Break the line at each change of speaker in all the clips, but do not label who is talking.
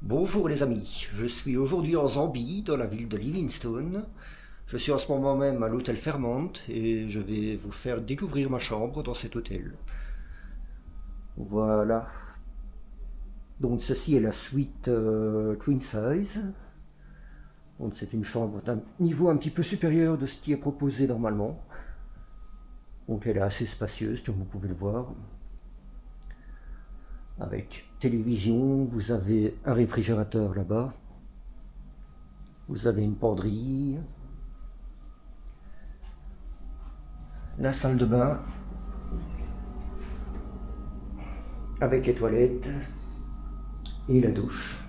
Bonjour les amis, je suis aujourd'hui en Zambie, dans la ville de Livingstone. Je suis en ce moment même à l'hôtel Fairmont et je vais vous faire découvrir ma chambre dans cet hôtel. Voilà, donc ceci est la suite Queen Size. Donc c'est une chambre d'un niveau un petit peu supérieur de ce qui est proposé normalement. Donc elle est assez spacieuse comme vous pouvez le voir. Avec télévision, vous avez un réfrigérateur là-bas. Vous avez une penderie, la salle de bain avec les toilettes et la douche.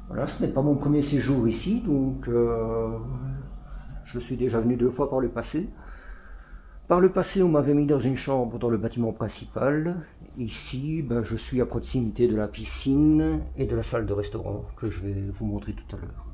Voilà, ce n'est pas mon premier séjour ici, donc je suis déjà venu 2 fois par le passé. Par le passé, on m'avait mis dans une chambre dans le bâtiment principal. Ici, je suis à proximité de la piscine et de la salle de restaurant que je vais vous montrer tout à l'heure.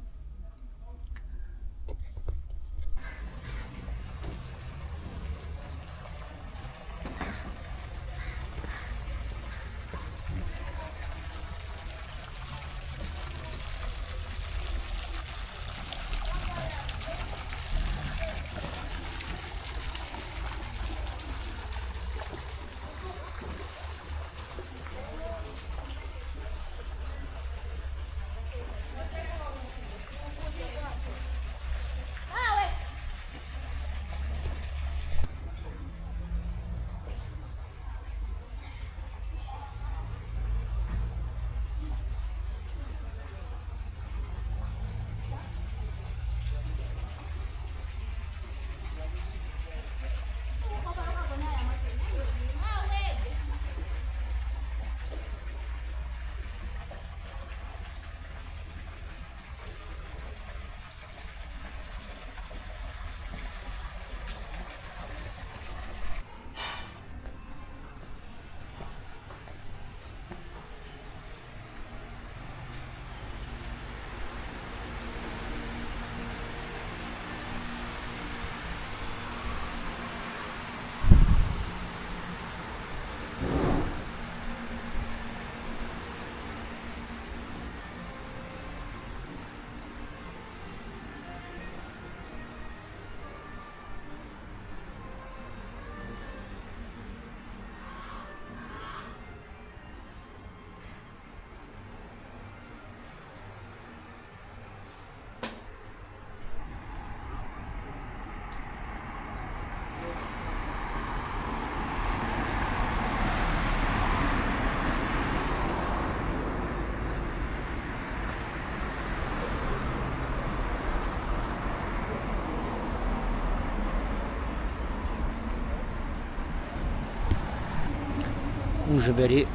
Où je vais aller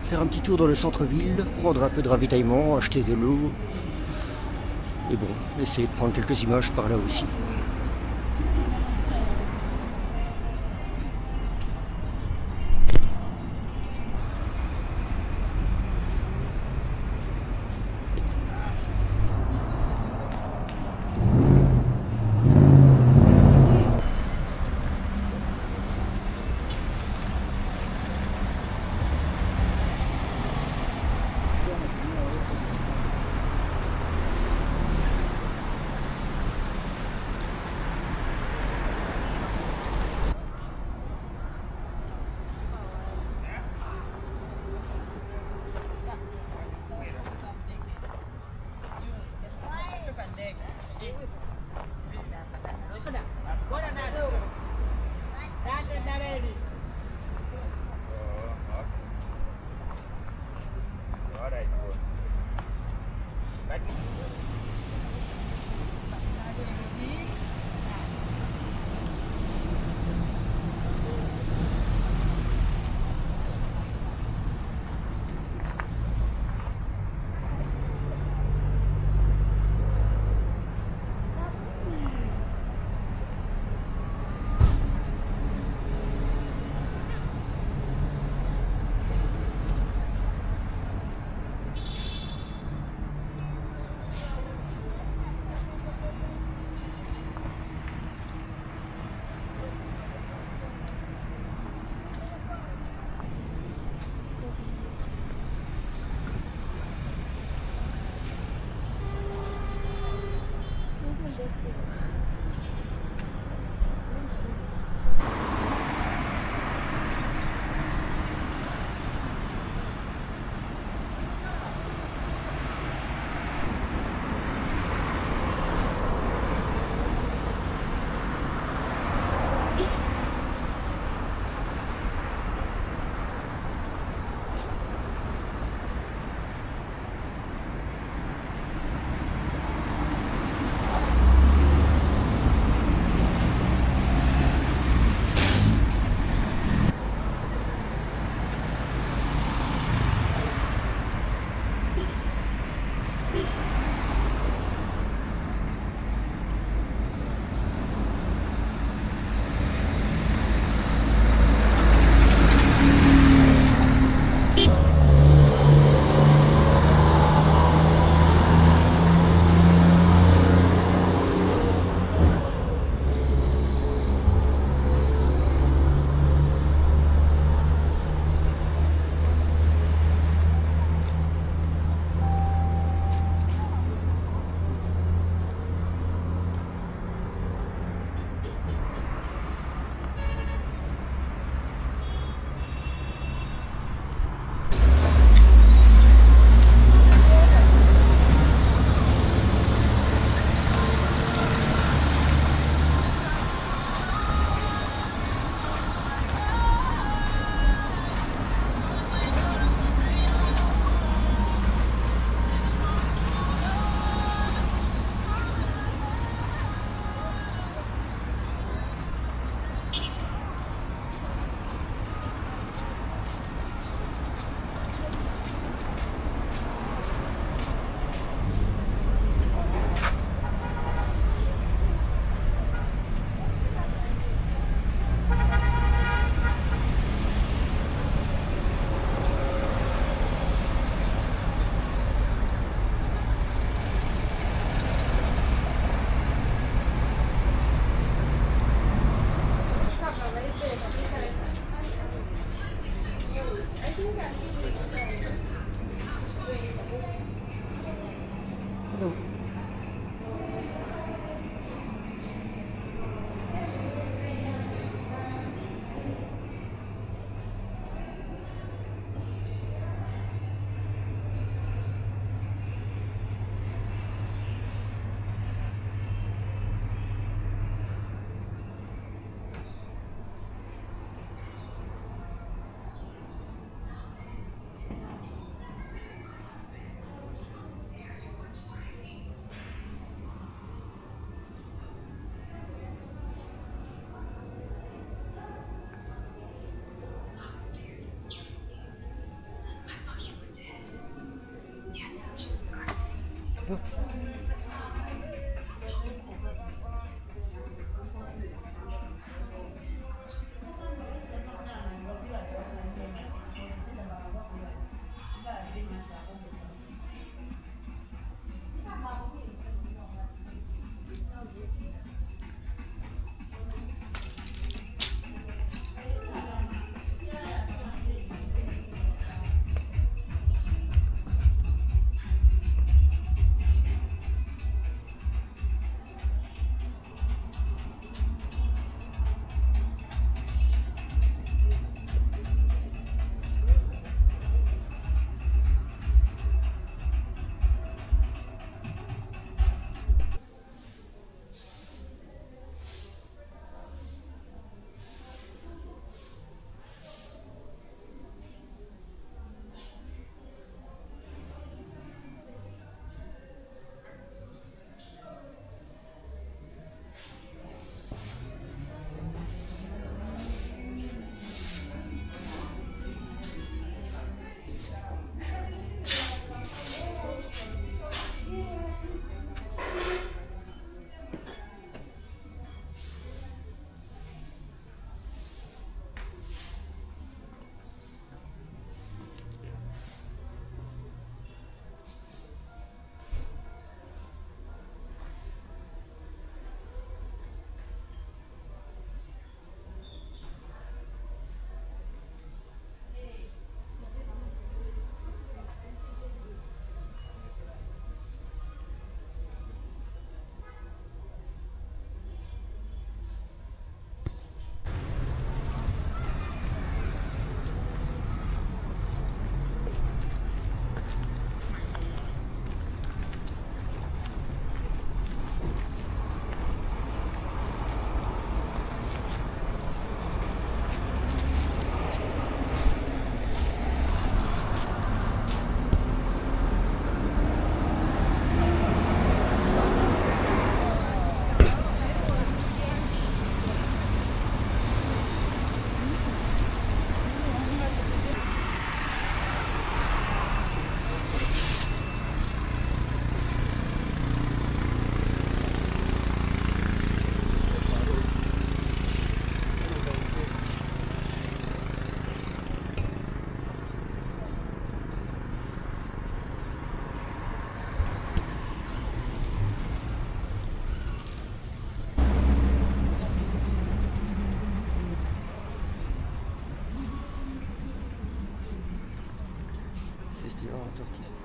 faire un petit tour dans le centre-ville, prendre un peu de ravitaillement, acheter de l'eau et bon, essayer de prendre quelques images par là aussi. Hello. Festival Turquie.